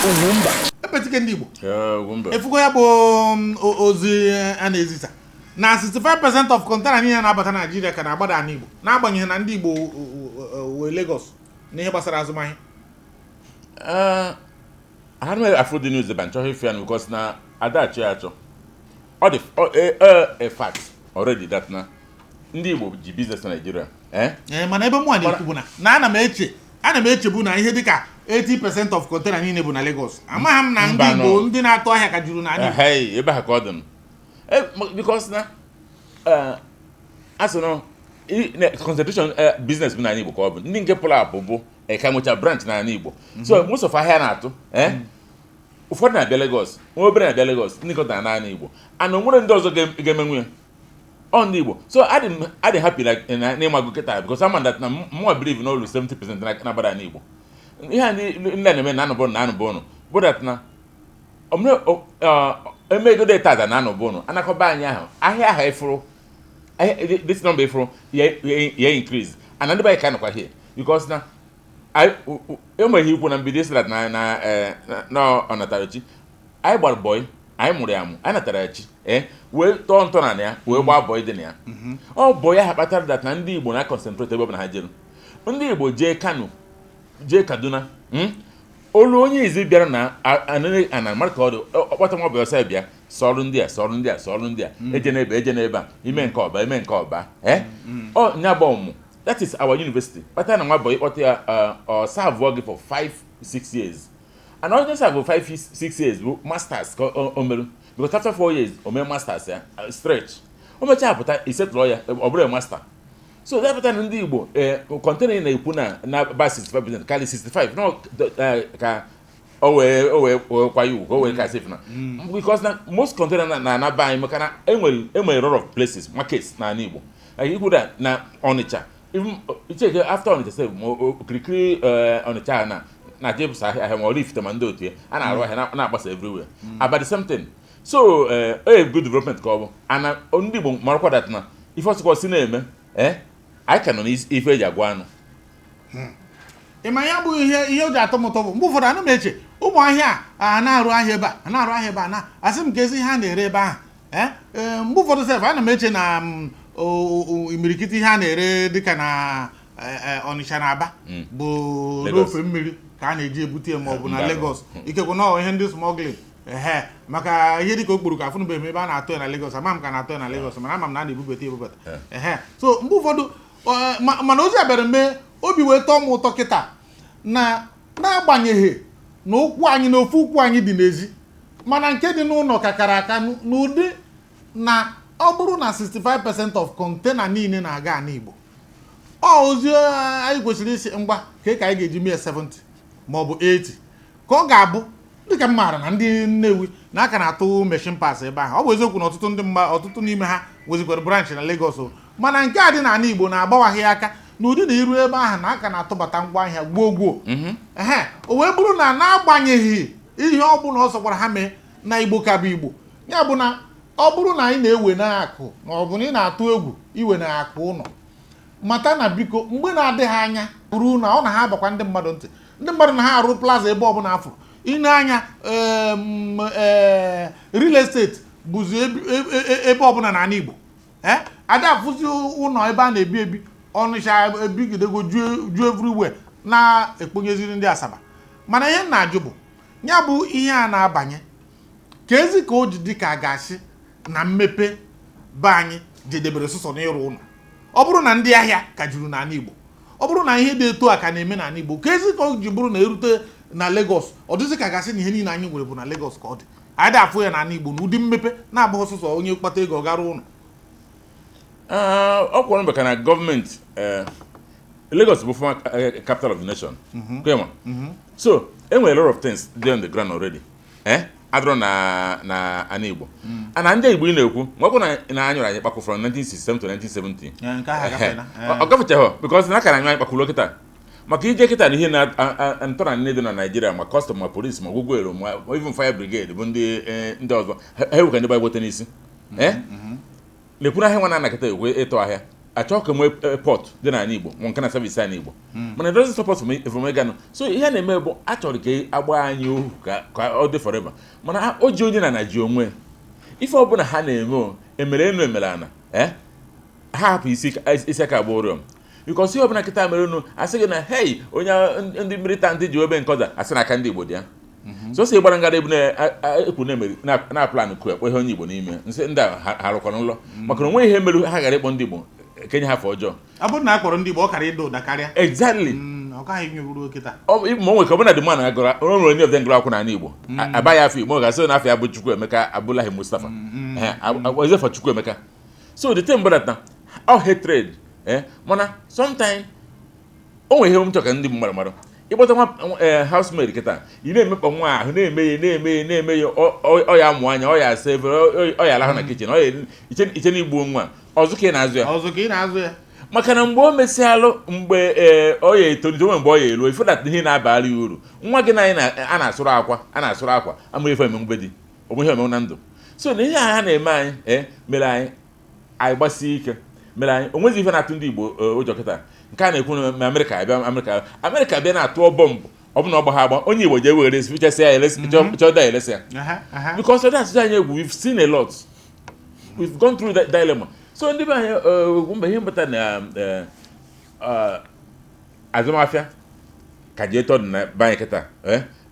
UGWUMBA epetike ndị Igbo UGWUMBA efugo ya bụ ozi a na-ezisa na 65% of container niile na-abata Nigeria ka na-agbada ana Igbo n'agbanyeghị na ndị Igbo wee Lagos n'ihe gbasara azụmahịa. I don't know if the news about Chohifian because now Adachi Acho. All the a fact already that now ndị Igbo ji business in Nigeria. Mana ebe mụ na-ekwu na ana m eche bụ na ihe dịka 80% of container niile bụ na Lagos. Amaghị m na ndị Igbo ndị na-atụ ahịa ka juru na anyị. Hey, ebe ha ka ọ dị m. Because na as you know, concentration business bụ na Igbo ka ọ bụ. Ndị nke pull up bụ ka nweta branch na Igbo. So most of ahịa na-atụ ụfọdụ na-abịa Lagos, obere na-abịa Lagos, ndị kọta na Igbo. And nwere ndị ọzọ ga-emenwu ya on Igbo. So I didn't happy like in Nemago Keta because I'm that more believe in all 70% na bada na Igbo. Ihe ndị na-eme na anụbọnụ bụ that na emego de tada na anụbọnụ anakọba anyị ahụ ahịa ahụ efuru this number efuru ya increase and ndị ka nọkwa here because na enweghị ikwu na mbido isi na ọnatarachi anyị gbara boy anyị mụrụ ya mụ anyị natara chi wee tọọ ntọ na ya wee gbaa boy dị na ya ọ boy ya ha kpatara that na ndị Igbo na concentrate ebe ọ bụla ha jere ndị Igbo jee Kano jee Kaduna olu onye izi bịara na ana marka ọdụ ọkpọta nwa boy ọsọ bịa sọrụ ndị a eje n'ebe a ime nke ọba ọ nya bụ ọmụ. That is our university. But I know boy what serve work for 5-6 years. And I just have 5-6 years masters because after 4 years masters stretch. He said lawyer or master. So that time in the Igbo containing na ipu na by 65%, kali 65. No kwa you go ka safe na. Because na most container na buy makana enwe a lot of places markets na Igbo. Like you could na Onitsha. Even check after on the same krikri on the China na James I have more lift man do to and I na pass everywhere about the same thing. So a good development cover and only Morocco that na if also go cinema I can on is if eja gwanu ya bụ ihe o ji atọ mụtọ bụ mgbe ụfọdụ ana m eche ụmụ ahịa a na-arụ ahịa ebe a na asị m ka ezi ha na-ere ebe ahụ mgbe ụfọdụ sef ana m eche na imirikiti ihe a na-ere dịka na Ọnịcha na Aba bụ n'ofe mmiri ka a na-eji ebute ma ọ bụ na Lagos ikekwe na ihe ndị smuggling maka ihe dịka okpuru ka afụnụbe ebe a na-atụ ya na Lagos ama m ka na-atụ ya na Lagos mana ama m na a na-ebubata so mgbe ụfọdụ mana ozi abịara mee obi wee tọọ m ụtọ kịta na n'agbanyeghị na ụkwụ anyị na ofu ụkwụ anyị dị n'ezi mana nke dị n'ụlọ kakara aka n'ụdị na ọ bụrụ na 65% of container niile na-aga ana Igbo ozi anyị kwesịrị isi ngwa ka anyị ga-eji mee 70 ma ọ bụ 80 ka ọ ga-abụ dịka m maara na ndị Nnewi na aka na-atụ machine pass ebe ahụ ọ bụ eziokwu na ọtụtụ n'ime ha nwezikwara branch na Lagos mana nke a dị na ana Igbo na-agbawaghị aka n'ụdị na iru ebe ahụ na aka na-atụbata ngwa ahịa gwuo o wee bụrụ na n'agbanyeghị ihe ọ bụla ọ sọkwara ha mee na Igbo ka bụ Igbo ya bụ na ọ bụrụ na anyị na-ewe n'akụ ma ọ bụ na ị na-atụ egwu iwe n'akụ ụlọ mata na biko mgbe na-adịghị anya bụrụ na ọ na ha abakwa ndị mmadụ ntị ndị mmadụ na ha arụ plaza ebe ọbụla afọ ine anya real estate bụzi ebe ọbụla na ana Igbo ada afụzi ụlọ ebe a na-ebi Ọnịcha ebigidego ju everywhere na-ekponyeziri ndị Asaba mana ihe na-ajụ bụ ya bụ ihe a na-abanye ka ezi ka o ji dị ka a ga-asị na mmepe be anyị jedebere sụsọ n'ịrụ ụlọ ọ bụrụ na ndị ahịa ka juru n'ala Igbo ọ bụrụ na ihe dị etu a ka na-eme n'ala Igbo ka ezi ka o ji bụrụ na erute na Lagos ọ dịzị ka gasị na ihe niile anyị nwere bụ na Lagos ka ọ dị anyị afụ ya n'ala Igbo na ụdị mmepe na-abụghị sụsọ onye kpata ego gara ụlọ ọ kwụrụ maka na gọọmenti Lagos bụ former capital of the nation so enwere a lot of things there on the ground already adọrọ na ana Igbo ana ndị Igbo ị na-ekwu nwekwa na anyụrụ anyị kpakụ from 1967 to 1970 ọ gafechaghị because na aka na anyị kpakwulo kịta maka ije kịta na ihe na ntọrọ nne dị na Nigeria ma custom ma police ma gwugwo ero ma even fire brigade bụ ndị ọzọ ha ewu ka ndị gba egbote n'isi lekwuru ahịa nwa na-anakịta egwe ịtụ ahịa achọ ka nwe port dị na Igbo nwa nke na service anyị Igbo mana it doesn't support from Egano so ihe na-eme bụ achọrọ ka agba anyị ohu ka ọ dị forever mana o ji onye na Naịjirịa onwe ife ọbụla ha na-eme emere enu emere ana ha hapụ isi aka agba ụrịọm because ihe ọbụla kịta mere unu asị gị na hey onye ndị militant ji obe nkọza asị na aka ndị Igbo dị ya so si gbara ngara ebu na-ekwu na plan ku ekwe ihe onye Igbo n'ime nsị ndị ha rụkọrọ nlọ maka na onwe ihe mere ha gara ịkpọ ndị Igbo kenye ha afọ ọjọọ abụrụ na akpọrọ ndị Igbo ọ kara ịda ụda karịa exactly ọ kaghị nyewuru kịta ma onwe ka ọbụna dị mmanụ agara onwere onye of them gụrụ akwụ na Igbo abaghị afọ Igbo ga-asị na afọ ya bụ Chukwuemeka Abdullahi Mustafa Ezefo Chukwuemeka so the thing about that all hatred mana sometimes onwe ihe m chọrọ ka ndị mmadụ mara ịkpọta nwa housemaid kịta ị na-emekpa nwa ahụ na-eme ya ọ ya amụ anya ọ ya asa efere ọ ya alahụ na kichin iche na igbuo nwa ọzọ ka ị na-azụ ya maka na mgbe o mesịalụ mgbe ọ ya etolite onwe mgbe ọ ya elu ife dat ihe na-abara ya uru nwa gị na anyị a na-asụrụ akwa amụrụ ife ememgbe dị onwe ihe na ndụ so na ihe a ha na-eme anyị mere anyị gbasie ike mere anyị onwezi ife na-atụ ndị Igbo ụjọ kịta nke a na-ekwu na Amerịka bịa na-atụ bọmbụ ọ bụ na ọgba ha agba onye Igbo jee were fichasị ya chọda elesi ya because ọ dị anyị egwu we've seen a lot we've gone through that dilemma so ndị be anyị mgbe ihe mpụta na azụmahịa ka ji eto dị na be anyị kịta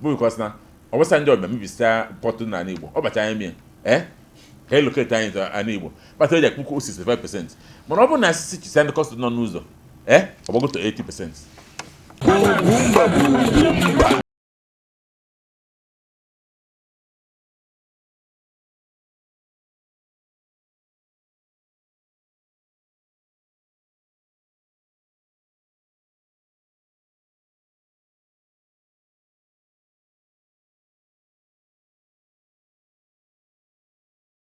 bụ because na ọ bụsa ndị ọbịa mebisa pọtụ na Igbo ọ bacha anyị mie ka eloketi anyị ana Igbo kpata eji akpụkọ 65% mana ọ bụ na asịsị chisa ndị kọstụ nọ n'ụzọ ọ gbagoto 80%.